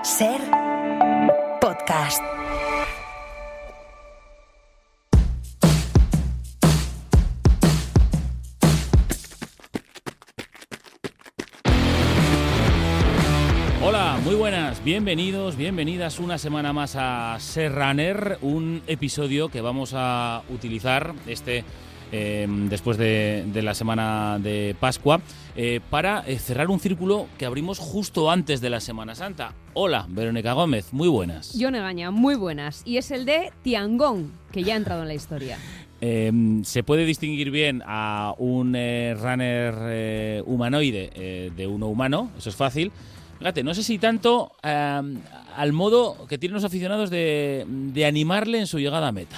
Ser podcast. Hola, muy buenas, bienvenidas una semana más a Ser Runner, un episodio que vamos a utilizar después de la semana de Pascua para cerrar un círculo que abrimos justo antes de la Semana Santa. Hola, Verónica Gómez, muy buenas. Yone Gaña, muy buenas. Y es el de Tiangong, que ya ha entrado en la historia. Se puede distinguir bien a un runner humanoide de uno humano, eso es fácil. Fíjate, no sé si tanto al modo que tienen los aficionados de animarle en su llegada a meta.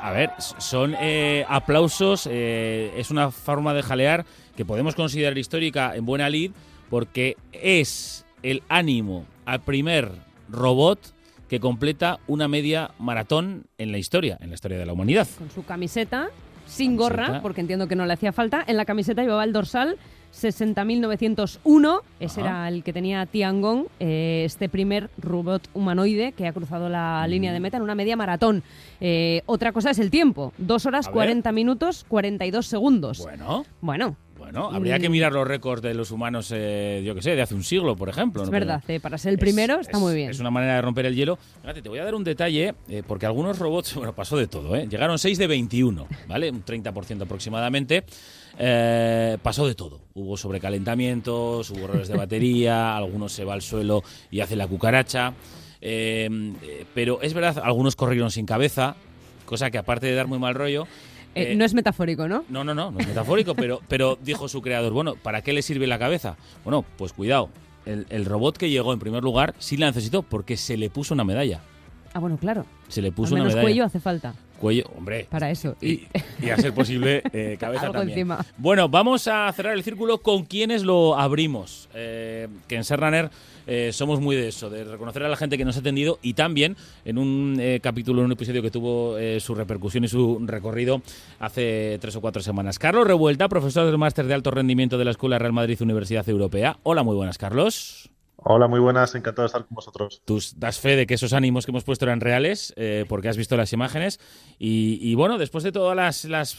A ver, son aplausos, es una forma de jalear que podemos considerar histórica en buena lid porque es el ánimo al primer robot que completa una media maratón en la historia de la humanidad. Con su camiseta, sin gorra, porque entiendo que no le hacía falta. En la camiseta llevaba el dorsal 60.901, ese era el que tenía Tiangong, este primer robot humanoide que ha cruzado la línea de meta en una media maratón. Otra cosa es el tiempo, 2 horas 40 minutos 42 segundos. Bueno, habría que mirar los récords de los humanos, yo qué sé, de hace un siglo, por ejemplo. Es verdad, para ser el primero está muy bien. Es una manera de romper el hielo. Fíjate, te voy a dar un detalle, porque algunos robots, pasó de todo, llegaron 6 de 21, ¿vale? Un 30% aproximadamente. Pasó de todo. Hubo sobrecalentamientos, hubo errores de batería, algunos se va al suelo y hace la cucaracha. Pero es verdad, algunos corrieron sin cabeza, cosa que aparte de dar muy mal rollo... no es metafórico, ¿no? No es metafórico, pero dijo su creador, bueno, ¿para qué le sirve la cabeza? Bueno, pues cuidado, el robot que llegó en primer lugar sí la necesitó porque se le puso una medalla. Ah, bueno, claro. Se le puso al menos una medalla. Cuello hace falta. Cuello, hombre. Para eso. Y a ser posible, cabeza algo también. Encima. Bueno, vamos a cerrar el círculo con quienes lo abrimos. Que en Ser Runner somos muy de eso, de reconocer a la gente que nos ha atendido y también en un capítulo, en un episodio que tuvo su repercusión y su recorrido hace 3 o 4 semanas. Carlos Revuelta, profesor del Máster de Alto Rendimiento de la Escuela Real Madrid Universidad Europea. Hola, muy buenas, Carlos. Hola, muy buenas, encantado de estar con vosotros. Tú das fe de que esos ánimos que hemos puesto eran reales, porque has visto las imágenes. Y bueno, después de todas las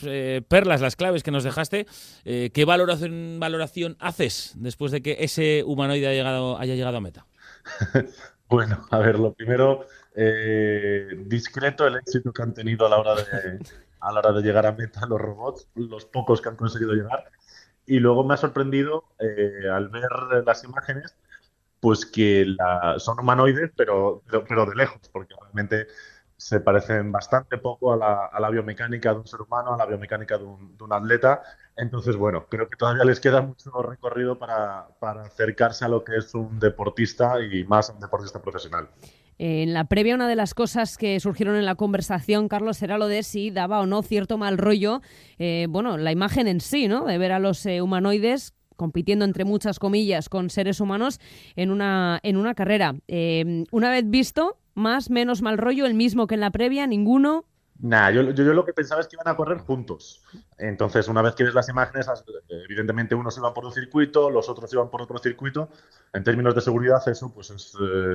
perlas, las claves que nos dejaste, ¿qué valoración haces después de que ese humanoide haya llegado a meta? Bueno, a ver, lo primero, discreto el éxito que han tenido a la hora de llegar a meta los robots, los pocos que han conseguido llegar. Y luego me ha sorprendido al ver las imágenes, pues que son humanoides, pero de lejos, porque realmente se parecen bastante poco a la biomecánica de un ser humano, a la biomecánica de un atleta. Entonces, bueno, creo que todavía les queda mucho recorrido para acercarse a lo que es un deportista y más a un deportista profesional. En la previa, una de las cosas que surgieron en la conversación, Carlos, era lo de si daba o no cierto mal rollo, la imagen en sí, ¿no? De ver a los humanoides compitiendo entre muchas comillas con seres humanos en una carrera. Una vez visto, menos mal rollo, el mismo que en la previa, ninguno. Nah, yo lo que pensaba es que iban a correr juntos. Entonces, una vez que ves las imágenes, evidentemente unos iban por un circuito, los otros iban por otro circuito. En términos de seguridad, eso pues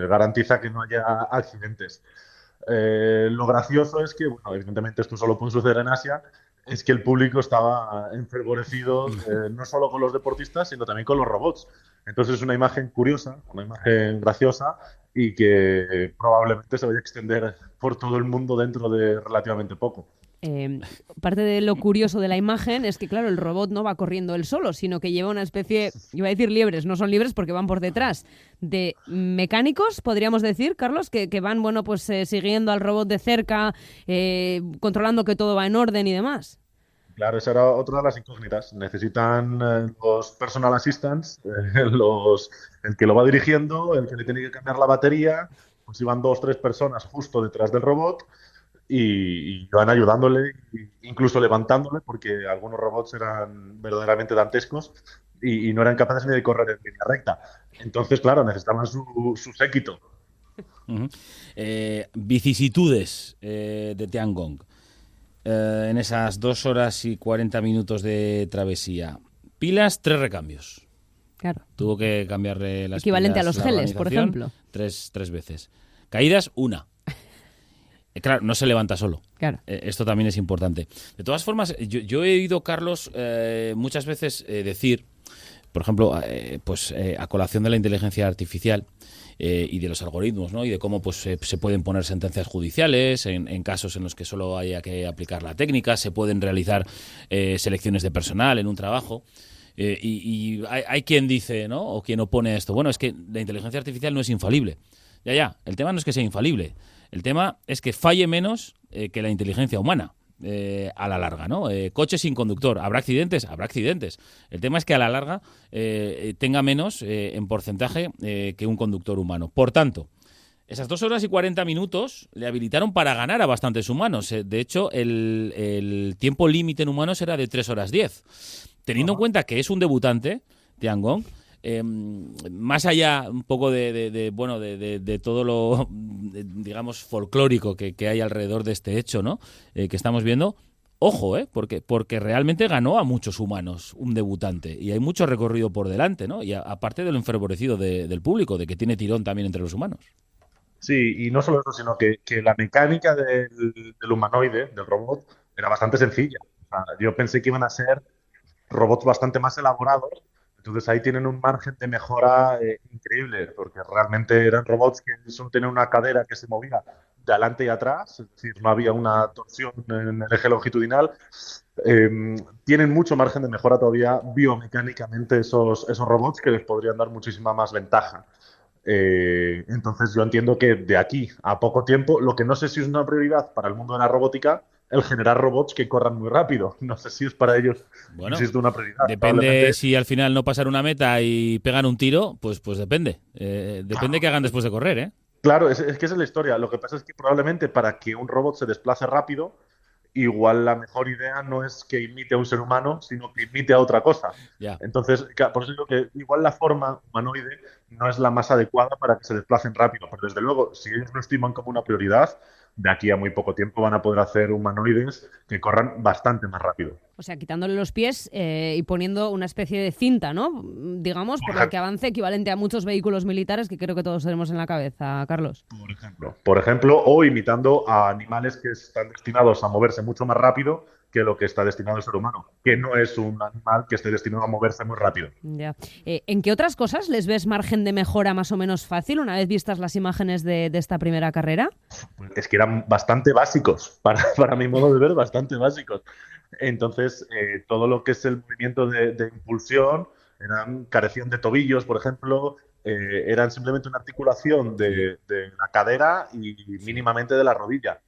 garantiza que no haya accidentes. Lo gracioso es que, bueno, evidentemente esto solo puede suceder en Asia, es que el público estaba enfervorecido no solo con los deportistas, sino también con los robots. Entonces es una imagen curiosa, una imagen graciosa y que probablemente se vaya a extender por todo el mundo dentro de relativamente poco. Parte de lo curioso de la imagen es que, claro, el robot no va corriendo él solo, sino que lleva una especie, iba a decir liebres, no son liebres porque van por detrás, de mecánicos, podríamos decir, Carlos, que van, siguiendo al robot de cerca, controlando que todo va en orden y demás. Claro, esa era otra de las incógnitas. Necesitan los personal assistants, el que lo va dirigiendo, el que le tiene que cambiar la batería, pues iban 2 o 3 personas justo detrás del robot y van ayudándole, incluso levantándole, porque algunos robots eran verdaderamente dantescos y no eran capaces ni de correr en línea recta. Entonces, claro, necesitaban su séquito. Uh-huh. Vicisitudes de Tiangong en esas 2 horas y 40 minutos de travesía. Pilas, 3 recambios. Claro. Tuvo que cambiarle las equivalente pilas, a los la geles, por ejemplo. Tres veces. Caídas, 1. Claro, no se levanta solo. Claro. Esto también es importante. De todas formas, yo he oído, Carlos, muchas veces decir, por ejemplo, a colación de la inteligencia artificial y de los algoritmos, ¿no? Y de cómo pues se pueden poner sentencias judiciales en casos en los que solo haya que aplicar la técnica, se pueden realizar selecciones de personal en un trabajo. Y hay quien dice, ¿no? O quien opone a esto. Bueno, es que la inteligencia artificial no es infalible. Ya. El tema no es que sea infalible. El tema es que falle menos que la inteligencia humana a la larga, ¿no? Coche sin conductor. ¿Habrá accidentes? Habrá accidentes. El tema es que a la larga tenga menos en porcentaje que un conductor humano. Por tanto, esas 2 horas y 40 minutos le habilitaron para ganar a bastantes humanos. De hecho, el tiempo límite en humanos era de 3 horas 10. Teniendo en cuenta que es un debutante, Tiangong, más allá un poco de todo lo, digamos, folclórico que hay alrededor de este hecho, ¿no? Que estamos viendo, ojo, porque realmente ganó a muchos humanos un debutante y hay mucho recorrido por delante, ¿no? Y aparte de lo enfervorecido del público, de que tiene tirón también entre los humanos. Sí, y no solo eso, sino que la mecánica del humanoide, del robot, era bastante sencilla. O sea, yo pensé que iban a ser robots bastante más elaborados, entonces ahí tienen un margen de mejora increíble, porque realmente eran robots que solo tenían una cadera que se movía de adelante y atrás, es decir, no había una torsión en el eje longitudinal. Tienen mucho margen de mejora todavía biomecánicamente esos robots que les podrían dar muchísima más ventaja. Entonces yo entiendo que de aquí a poco tiempo, lo que no sé si es una prioridad para el mundo de la robótica, el generar robots que corran muy rápido. No sé si es para ellos, bueno, existe una prioridad. Depende si al final no pasan una meta y pegan un tiro, pues depende. Depende qué hagan después de correr, ¿eh? Claro, es que esa es la historia. Lo que pasa es que probablemente para que un robot se desplace rápido, igual la mejor idea no es que imite a un ser humano, sino que imite a otra cosa. Ya. Entonces, por eso digo que igual la forma humanoide no es la más adecuada para que se desplacen rápido. Pero desde luego, si ellos lo estiman como una prioridad, de aquí a muy poco tiempo van a poder hacer humanoides que corran bastante más rápido. O sea, quitándole los pies y poniendo una especie de cinta, ¿no? Digamos, por la que avance, equivalente a muchos vehículos militares que creo que todos tenemos en la cabeza, Carlos. Por ejemplo, o imitando a animales que están destinados a moverse mucho más rápido que lo que está destinado al ser humano, que no es un animal que esté destinado a moverse muy rápido. Ya. ¿En qué otras cosas les ves margen de mejora más o menos fácil una vez vistas las imágenes de esta primera carrera? Pues es que eran bastante básicos, para mi modo de ver, bastante básicos. Entonces, todo lo que es el movimiento de impulsión, carecían de tobillos, por ejemplo, eran simplemente una articulación de la cadera y mínimamente de la rodilla.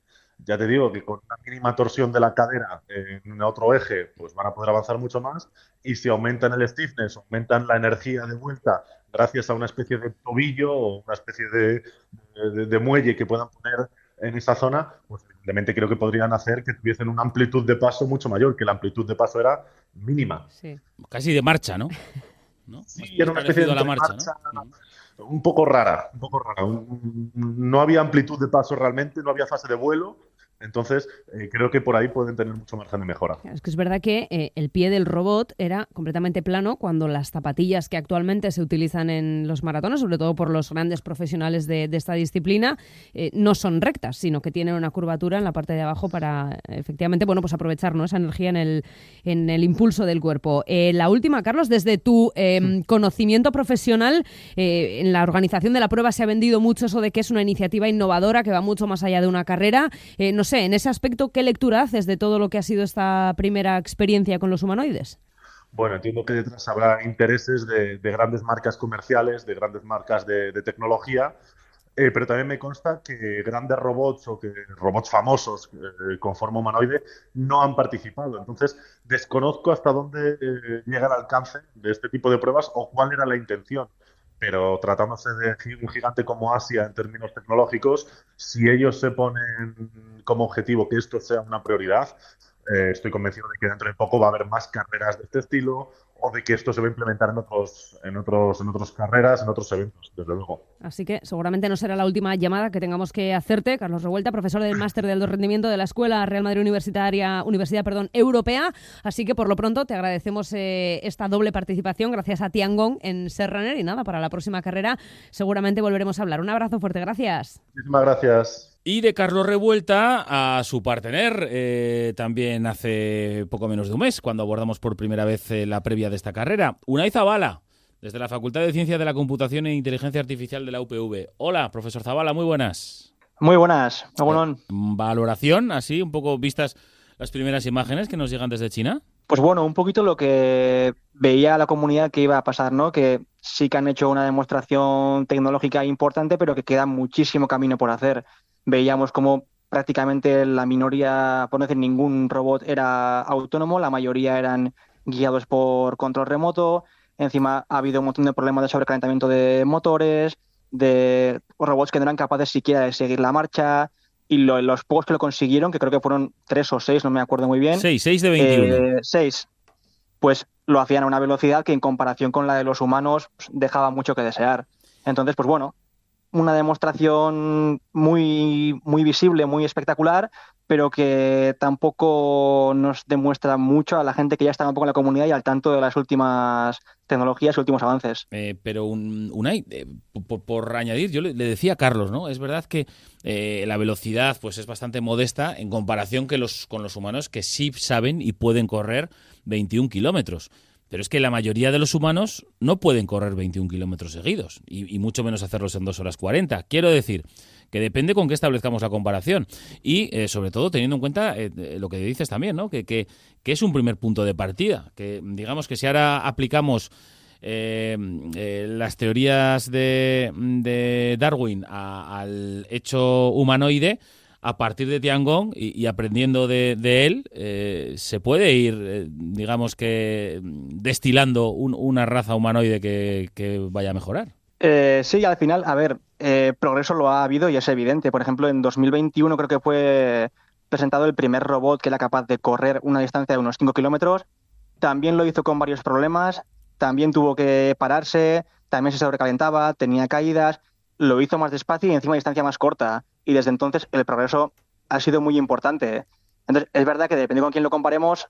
Ya te digo que con una mínima torsión de la cadera en otro eje, pues van a poder avanzar mucho más. Y si aumentan el stiffness, aumentan la energía de vuelta gracias a una especie de tobillo o una especie de muelle que puedan poner en esa zona, pues evidentemente creo que podrían hacer que tuviesen una amplitud de paso mucho mayor, que la amplitud de paso era mínima. Sí. Casi de marcha, ¿no? Sí, era una especie de la marcha, ¿no? Un poco rara, un poco rara. No había amplitud de paso realmente, no había fase de vuelo. Entonces, creo que por ahí pueden tener mucho margen de mejora. Es que es verdad que el pie del robot era completamente plano cuando las zapatillas que actualmente se utilizan en los maratones, sobre todo por los grandes profesionales de esta disciplina, no son rectas, sino que tienen una curvatura en la parte de abajo para, efectivamente, bueno, pues aprovechar, ¿no?, esa energía en el impulso del cuerpo. La última, Carlos, desde tu conocimiento profesional, en la organización de la prueba se ha vendido mucho eso de que es una iniciativa innovadora que va mucho más allá de una carrera. No sé, en ese aspecto, ¿qué lectura haces de todo lo que ha sido esta primera experiencia con los humanoides? Bueno, entiendo que detrás habrá intereses de grandes marcas comerciales, de grandes marcas de tecnología, pero también me consta que grandes robots o que robots famosos con forma humanoide no han participado. Entonces, desconozco hasta dónde llega el alcance de este tipo de pruebas o cuál era la intención. Pero tratándose de un gigante como Asia en términos tecnológicos, si ellos se ponen como objetivo que esto sea una prioridad, estoy convencido de que dentro de poco va a haber más carreras de este estilo o de que esto se va a implementar en otras carreras, en otros eventos, desde luego. Así que seguramente no será la última llamada que tengamos que hacerte. Carlos Revuelta, profesor del Máster de Alto Rendimiento de la Escuela Real Madrid Universidad Europea. Así que por lo pronto te agradecemos esta doble participación gracias a Tiangong en Ser Runner y nada, para la próxima carrera seguramente volveremos a hablar. Un abrazo fuerte, gracias. Muchísimas gracias. Y de Carlos Revuelta a su partener, también hace poco menos de un mes, cuando abordamos por primera vez la previa de esta carrera. Unai Zabala, desde la Facultad de Ciencias de la Computación e Inteligencia Artificial de la UPV. Hola, profesor Zabala, muy buenas. Muy buenas. Valoración, así, un poco vistas las primeras imágenes que nos llegan desde China. Pues bueno, un poquito lo que veía la comunidad que iba a pasar, ¿no? Que sí que han hecho una demostración tecnológica importante, pero que queda muchísimo camino por hacer. Veíamos como prácticamente la minoría, por no decir ningún robot, era autónomo, la mayoría eran guiados por control remoto. Encima ha habido un montón de problemas de sobrecalentamiento de motores, de robots que no eran capaces siquiera de seguir la marcha. Y los pocos que lo consiguieron, que creo que fueron 3 o 6, no me acuerdo muy bien. 6 de 21. 6, pues lo hacían a una velocidad que en comparación con la de los humanos pues, dejaba mucho que desear. Entonces, pues bueno, una demostración muy, muy visible, muy espectacular, pero que tampoco nos demuestra mucho a la gente que ya está un poco en la comunidad y al tanto de las últimas tecnologías y últimos avances. Pero Unai, por añadir, yo le decía a Carlos, ¿no? Es verdad que la velocidad pues es bastante modesta en comparación con los humanos que sí saben y pueden correr 21 kilómetros. Pero es que la mayoría de los humanos no pueden correr 21 kilómetros seguidos y mucho menos hacerlos en 2 horas 40. Quiero decir que depende con qué establezcamos la comparación y sobre todo teniendo en cuenta lo que dices también, ¿no? Que es un primer punto de partida. Que digamos que si ahora aplicamos las teorías de Darwin al hecho humanoide, a partir de Tiangong y aprendiendo de él, se puede ir, digamos que, destilando una raza humanoide que vaya a mejorar. Sí, al final, a ver, progreso lo ha habido y es evidente. Por ejemplo, en 2021 creo que fue presentado el primer robot que era capaz de correr una distancia de unos 5 kilómetros. También lo hizo con varios problemas, también tuvo que pararse, también se sobrecalentaba, tenía caídas, lo hizo más despacio y encima a distancia más corta. Y desde entonces el progreso ha sido muy importante. Entonces, es verdad que dependiendo con quién lo comparemos,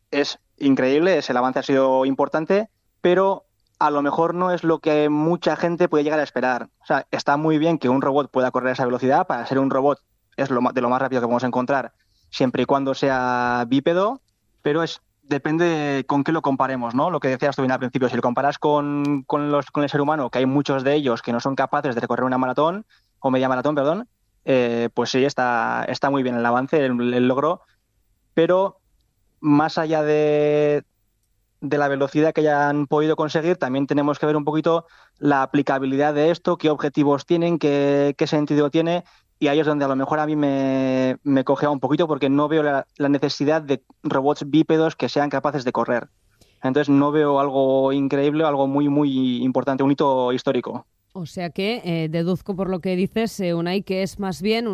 es increíble, el avance ha sido importante, pero a lo mejor no es lo que mucha gente puede llegar a esperar. O sea, está muy bien que un robot pueda correr a esa velocidad. Para ser un robot es de lo más rápido que podemos encontrar, siempre y cuando sea bípedo, pero depende con qué lo comparemos, ¿no? Lo que decías tú bien al principio, si lo comparas con el ser humano, que hay muchos de ellos que no son capaces de recorrer una maratón, o media maratón, perdón, pues sí, está muy bien el avance, el logro, pero más allá de la velocidad que hayan podido conseguir, también tenemos que ver un poquito la aplicabilidad de esto, qué objetivos tienen, qué sentido tiene, y ahí es donde a lo mejor a mí me cojea un poquito porque no veo la necesidad de robots bípedos que sean capaces de correr. Entonces no veo algo increíble, algo muy, muy importante, un hito histórico. O sea que deduzco por lo que dices, Unai, que es más bien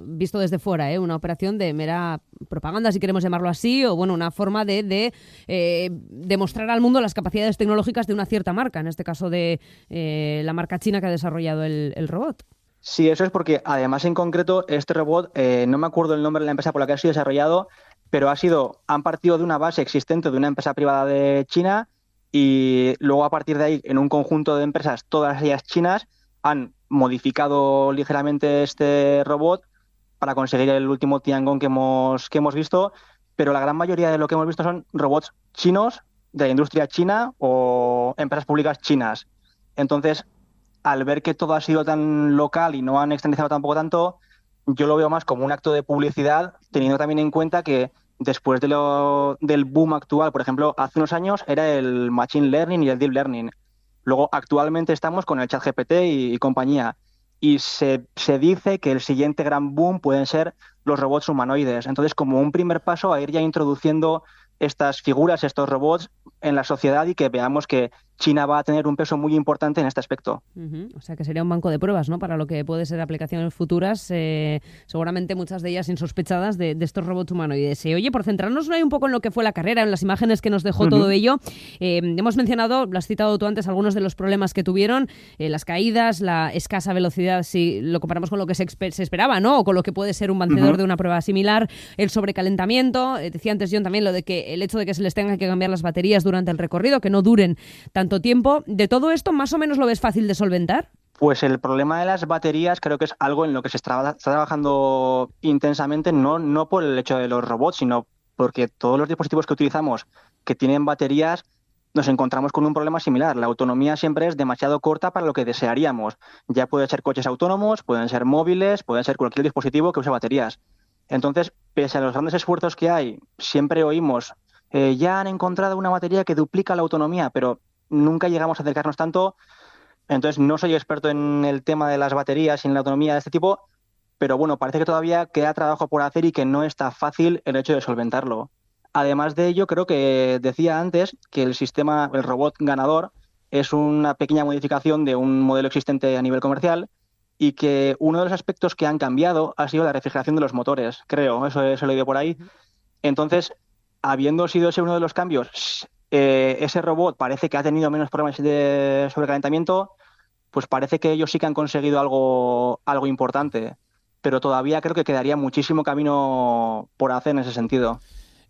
visto desde fuera, una operación de mera propaganda, si queremos llamarlo así, o bueno, una forma de demostrar al mundo las capacidades tecnológicas de una cierta marca, en este caso de la marca china que ha desarrollado el robot. Sí, eso es porque además en concreto este robot, no me acuerdo el nombre de la empresa por la que ha sido desarrollado, pero han partido de una base existente de una empresa privada de China. Y luego a partir de ahí, en un conjunto de empresas, todas ellas chinas, han modificado ligeramente este robot para conseguir el último Tiangong que hemos visto, pero la gran mayoría de lo que hemos visto son robots chinos, de la industria china o empresas públicas chinas. Entonces, al ver que todo ha sido tan local y no han externalizado tampoco tanto, yo lo veo más como un acto de publicidad, teniendo también en cuenta que después del boom actual, por ejemplo, hace unos años era el Machine Learning y el Deep Learning. Luego, actualmente estamos con el ChatGPT y compañía. Y se dice que el siguiente gran boom pueden ser los robots humanoides. Entonces, como un primer paso a ir ya introduciendo estas figuras, estos robots en la sociedad y que veamos que China va a tener un peso muy importante en este aspecto. O sea que sería un banco de pruebas, ¿no? Para lo que puede ser aplicaciones futuras, seguramente muchas de ellas insospechadas de estos robots humanoides. Oye, por centrarnos un poco en lo que fue la carrera, en las imágenes que nos dejó todo ello, hemos mencionado, lo has citado tú antes, algunos de los problemas que tuvieron, las caídas, la escasa velocidad, si lo comparamos con lo que se esperaba, ¿no? O con lo que puede ser un vencedor de una prueba similar, el sobrecalentamiento, decía antes John también lo de que el hecho de que se les tenga que cambiar las baterías durante el recorrido, que no duren tanto tiempo. ¿De todo esto más o menos lo ves fácil de solventar? Pues el problema de las baterías creo que es algo en lo que se está trabajando intensamente, no por el hecho de los robots, sino porque todos los dispositivos que utilizamos que tienen baterías nos encontramos con un problema similar. La autonomía siempre es demasiado corta para lo que desearíamos. Ya pueden ser coches autónomos, pueden ser móviles, pueden ser cualquier dispositivo que use baterías. Entonces, pese a los grandes esfuerzos que hay, siempre oímos, ya han encontrado una batería que duplica la autonomía, pero nunca llegamos a acercarnos tanto. Entonces, no soy experto en el tema de las baterías y en la autonomía de este tipo, pero bueno, parece que todavía queda trabajo por hacer y que no está fácil el hecho de solventarlo. Además de ello, creo que decía antes que el robot ganador, es una pequeña modificación de un modelo existente a nivel comercial y que uno de los aspectos que han cambiado ha sido la refrigeración de los motores, creo, eso he leído por ahí. Entonces, habiendo sido ese uno de los cambios, ese robot parece que ha tenido menos problemas de sobrecalentamiento, pues parece que ellos sí que han conseguido algo importante, pero todavía creo que quedaría muchísimo camino por hacer en ese sentido.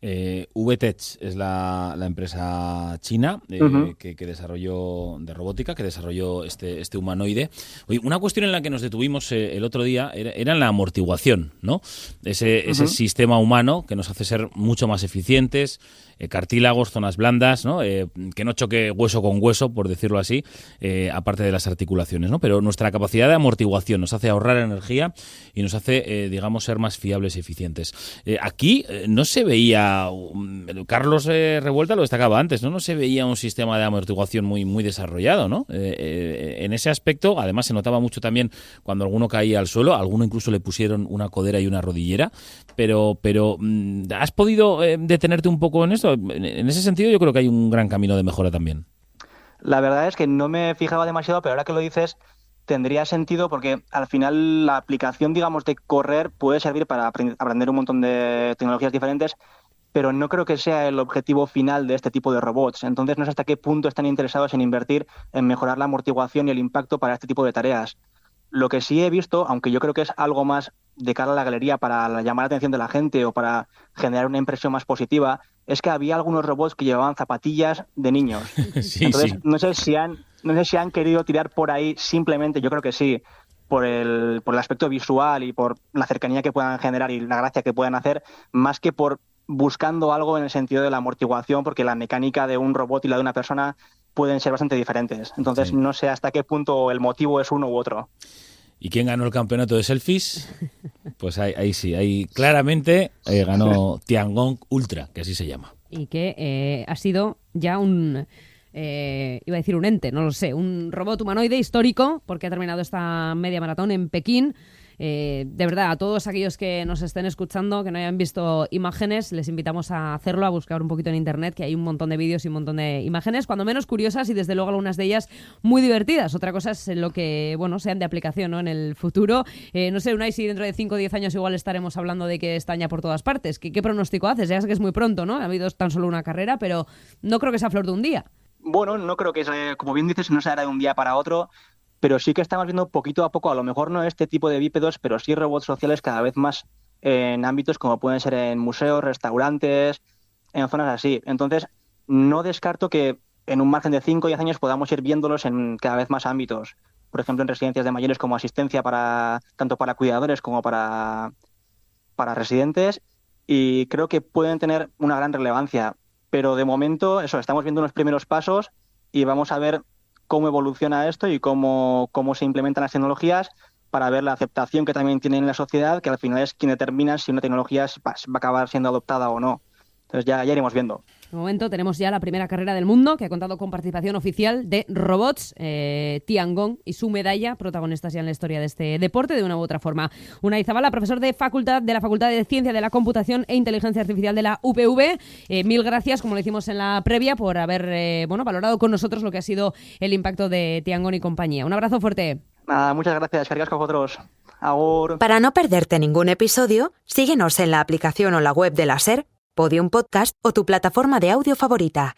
VTech es la empresa china que desarrolló de robótica, que desarrolló este humanoide. Oye, una cuestión en la que nos detuvimos el otro día era en la amortiguación, ¿no? Ese sistema humano que nos hace ser mucho más eficientes, cartílagos, zonas blandas, ¿no? Que no choque hueso con hueso, por decirlo así, aparte de las articulaciones, ¿no? Pero nuestra capacidad de amortiguación nos hace ahorrar energía y nos hace, digamos, ser más fiables y eficientes. Aquí no se veía, Carlos Revuelta lo destacaba antes, no se veía un sistema de amortiguación muy desarrollado, ¿no? En ese aspecto, además, se notaba mucho también cuando alguno caía al suelo, a alguno incluso le pusieron una codera y una rodillera, pero ¿has podido detenerte un poco en esto? En ese sentido yo creo que hay un gran camino de mejora también. La verdad es que no me fijaba demasiado, pero ahora que lo dices tendría sentido porque al final la aplicación, digamos, de correr puede servir para aprender un montón de tecnologías diferentes, pero no creo que sea el objetivo final de este tipo de robots. Entonces no sé hasta qué punto están interesados en invertir en mejorar la amortiguación y el impacto para este tipo de tareas. Lo que sí he visto, aunque yo creo que es algo más de cara a la galería para llamar la atención de la gente o para generar una impresión más positiva, es que había algunos robots que llevaban zapatillas de niños. Sí, entonces, sí. No sé si han querido tirar por ahí simplemente, yo creo que sí, por el aspecto visual y por la cercanía que puedan generar y la gracia que puedan hacer, más que por buscando algo en el sentido de la amortiguación, porque la mecánica de un robot y la de una persona pueden ser bastante diferentes. Entonces, Sí. No sé hasta qué punto el motivo es uno u otro. ¿Y quién ganó el campeonato de selfies? Pues ahí sí, ahí claramente ganó Tiangong Ultra, que así se llama. Y que ha sido ya iba a decir un ente, no lo sé, un robot humanoide histórico, porque ha terminado esta media maratón en Pekín. De verdad, a todos aquellos que nos estén escuchando, que no hayan visto imágenes, les invitamos a hacerlo, a buscar un poquito en internet, que hay un montón de vídeos y un montón de imágenes, cuando menos curiosas y desde luego algunas de ellas muy divertidas. Otra cosa es lo que, sean de aplicación, ¿no? En el futuro. No sé, Unai, si dentro de 5 o 10 años igual estaremos hablando de que están ya por todas partes. ¿Qué pronóstico haces? Ya sé que es muy pronto, ¿no? Ha habido tan solo una carrera, pero no creo que sea flor de un día. Bueno, no creo que, como bien dices, no se hará de un día para otro, pero sí que estamos viendo poquito a poco, a lo mejor no este tipo de bípedos, pero sí robots sociales cada vez más en ámbitos como pueden ser en museos, restaurantes, en zonas así. Entonces, no descarto que en un margen de 5 o 10 años podamos ir viéndolos en cada vez más ámbitos. Por ejemplo, en residencias de mayores como asistencia tanto para cuidadores como para residentes, y creo que pueden tener una gran relevancia. Pero de momento, estamos viendo unos primeros pasos y vamos a ver cómo evoluciona esto y cómo se implementan las tecnologías para ver la aceptación que también tiene en la sociedad, que al final es quien determina si una tecnología va a acabar siendo adoptada o no. Entonces ya iremos viendo. De momento tenemos ya la primera carrera del mundo que ha contado con participación oficial de robots, Tiangong y su medalla, protagonistas ya en la historia de este deporte de una u otra forma. Unai Zabala, profesor de la Facultad de Ciencia de la Computación e Inteligencia Artificial de la UPV. Mil gracias, como le hicimos en la previa, por haber valorado con nosotros lo que ha sido el impacto de Tiangong y compañía. Un abrazo fuerte. Muchas gracias, cargas con vosotros. Agur. Para no perderte ningún episodio, síguenos en la aplicación o la web de la SER, Podium Podcast o tu plataforma de audio favorita.